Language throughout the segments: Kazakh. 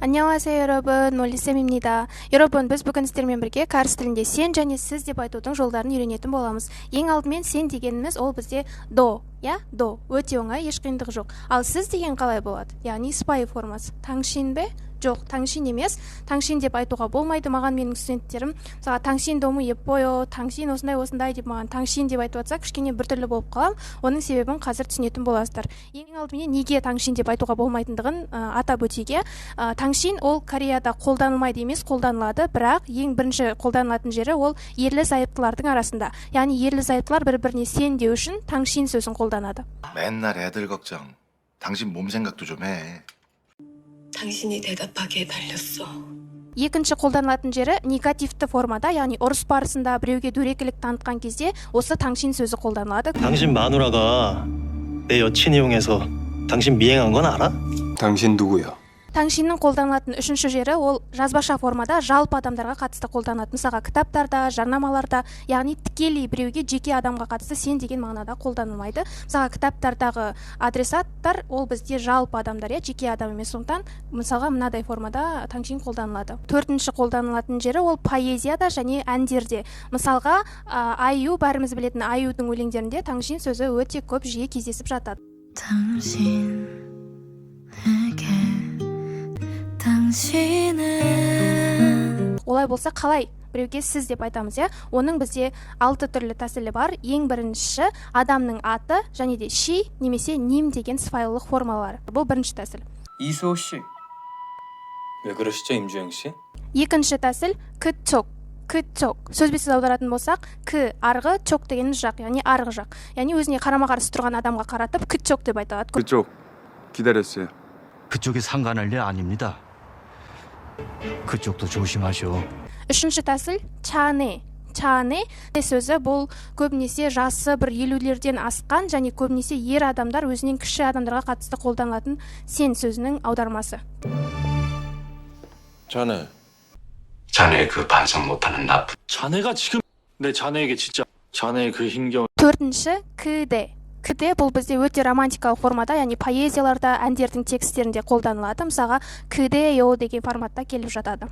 안녕하세요 여러분, молли쌤입니다. 여러분, біз бүгін сіздермен бірге кәріс тілінде сен және сіз деп айтудың жолдарын үйренетін боламыз. Ең алдымен сен дегеніміз ол бізде до, до. Өте оңай, еш қиындығы жоқ. Ал сіз деген қалай болады? Яғни сыпайы формасы. Таңшин бе? Жоқ, таңшин емес. Таңшин деп айтуға болмайды. Маған менің студенттерім, мысалы, таңшин дому еппойо, таңшин осындай деп маған таңшин деп айтып жатса, кішкене біртүрлі болып қалам. Оның себебін қазір түсінетін боласыздар. Ең алдымен неге таңшин деп айтуға болмайтындығын атап өтейге. Таңшин ол Кореяда қолданылмайды емес, қолданылады, бірақ ең бірінші қолданылатын жері ол ерлі зайыптылардың арасында. Яғни ерлі зайыптылар бір-біріне сен деу үшін таңшин сөзін қолданады. 맨날 애들 걱정. 당신 몸 생각도 좀 해. 당신이 대답하기에 달렸어. Екінші қолданылатын жері негативті формада, яғни ұрыс барысында біреуге дөрекілік танытқан кезде осы таңшин сөзі қолданылады. 당신 마누라가 내 여친 이용해서 당신 미행한 건 알아? 당신 누구야? Таңшиннің қолданылатын үшінші жері ол жазбаша формада жалпы адамдарға қатысты қолданылады. Мысалға кітаптарда, жарнамаларда, яғни тікелей біреуге, жеке адамға қатысты сен деген мағынада қолданылмайды. Мысалға кітаптардағы адресаттар ол бізде жалпы адамдар, жеке адам емес. Сондықтан мысалға мынадай формада таңшин қолданылады. Төртінші қолданылатын жері ол поэзияда және әндерде. Мысалға аю, бәріміз білетін аюдың өлеңдерінде таңшин сөзі өте көп жиі кездесіп жатады. 당신 내게 당신은 Олай болса қалай біреуге сіз деп айтамыз, Оның бізде 6 түрлі тәсілі бар. Ең біріншісі адамның аты және де ши немесе ним деген сыпайылық формалары. Бұл бірінші тәсіл. 이수호 씨. 왜 그러시죠, 임주영 씨? Екінші тәсіл кычок. Сөзбесіз аударатын болсақ, к арғы, чок деген жақ, яғни арғы жақ. Яғни өзіне қарама-қарсы тұрған адамға қаратып кычок деп айтады. 그쪽 기다렸어요. 그쪽이 상관할 일 아닙니다. 그쪽도 조심하시오. Үшінші тәсіл чане. Чане сөзі бұл көбінесе жасы бір 50-лерден асқан және көбінесе ер адамдар өзінен кіші адамдарға қатысты қолданылатын сен сөзінің аудармасы. 자네 그 반성 못하는 나쁜. 자네가 지금 내 자네에게 진짜 자네의 그 힘겨운 Төртінші кіде. Кіде бұл бізде өте романтикалық формада, яғни поэзияларда, әндердің тексттерінде қолданылады. Мысалға кіде-йо деген форматта келіп жатады.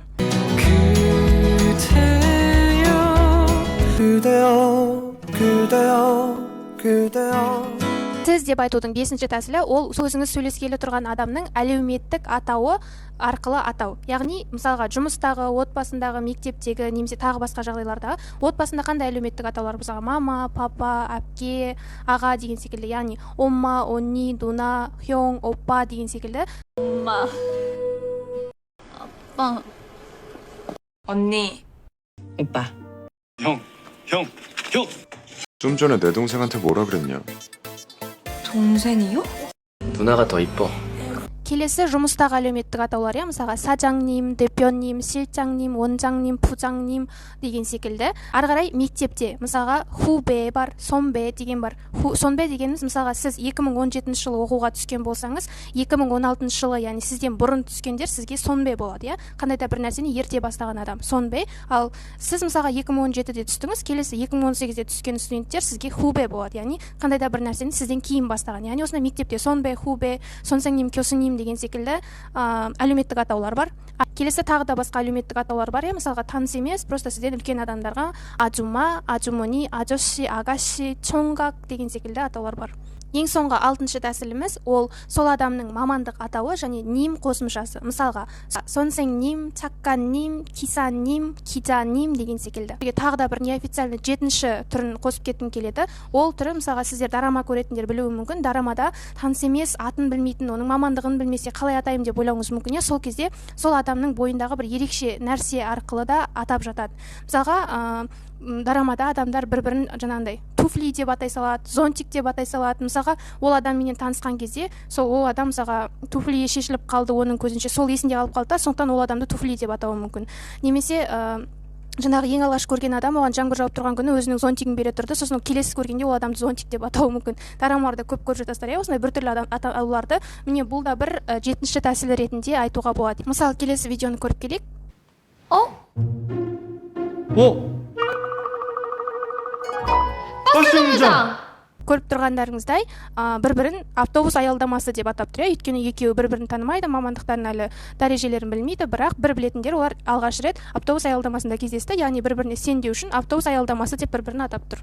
Сіз деп айтудың бесінші тәсілі ол өзіңіз сөйлескелі тұрған адамның әлеуметтік атауы арқылы атау. Яғни, мысалға, жұмыстағы, отбасындағы, мектептегі, немесе тағы басқа жағдайларда отбасында қандай әлеуметтік атаулар? Мысалға, мама, папа, әпке, аға деген секілді. Яғни, омма, онни, дуна, хёң, оппа деген секілді. 엄마 아빠 언니, 오빠. 형. 좀 전에 내 동생한테 뭐라 그랬냐? 동생이요? 누나가 더 이뻐. келесі жұмыстағы әлеуметтік атаулар, мысалға сажаңним, дөпионним, 실장님, 원장님, 부장님 деген секілді. Ары қарай мектепте, мысалға хубе бар, сонбе деген бар. Сонбе дегеніміз, мысалға сіз 2017 жылы оқуға түскен болсаңыз, 2016 жылы, яғни сізден бұрын түскендер сізге сонбе болады, қандай да бір нәрсені ерте бастаған адам, сонбе. Ал сіз мысалға 2017-де түстіңіз, келесі 2018-де түскен студенттер сізге хубе болады, яғни қандай да бір нәрсені сізден кейін бастаған. Яғни осында мектепте сонбе, хубе, сонсаңним, кёсыңним деген секілді әлеуметтік атаулар бар. Келесі тағы да басқа әлеуметтік атаулар бар, мысалға таныс емес, просто сізден үлкен адамдарға аджума, аджумони, аджоши, агаши, чоңгак деген секілді атаулар бар. Ең соңғы 6-шы тәсіліміз ол сол адамның мамандық атауы және ним қосымшасы. Мысалға, сонсеңним, чакканним, кисанним, кижаним деген секілді. Тағы да бір неофициальный 7-ші түрін қосып кеткім келеді. Ол түрі, мысалға, сіздер дарама көретіндер білуі мүмкін. Дарамада таныс емес, атын білмейтін, оның мамандығын білмесе қалай атайым деп ойлауыңыз мүмкін. Сол кезде сол адамның бойындағы бір ерекше нәрсе арқылы да атап жатады. Мысалға, дарамада адамдар бір-бірін жаңағындай туфли деп атай салады, зонтик деп атай салады. Мысалға, ол адамменен танысқан кезде, ол адам мысалға туфли шешіліп қалды, оның көзінше сол есінде қалып қалды, сондықтан ол адамды туфли деп атауы мүмкін. Немесе жаңағы ең алғаш көрген адам оған жаңбыр жауып тұрған күні өзінің зонтигін бере тұрды, сосын келесі көргенде ол адамды зонтик деп атауы мүмкін. Дарамаларда көп көріп жатасыздар, осындай біртүрлі атауларды міне бұл да бір 7-ші тәсіл ретінде айтуға болады. Мысалы, келесі видеоны көріп келейік. 버스 공장 көріп тұрғандарыңыздай бір-бірін автобус аялдамасы деп атап тұр. Өйткені екеуі бір-бірін танымайды, мамандықтарын әлі дәрежелерін білмейді, бірақ бір білетіндер олар алғаш рет автобус аялдамасында кездесті, яғни бір-біріне сендеу үшін автобус аялдамасы деп бір-бірін атап тұр.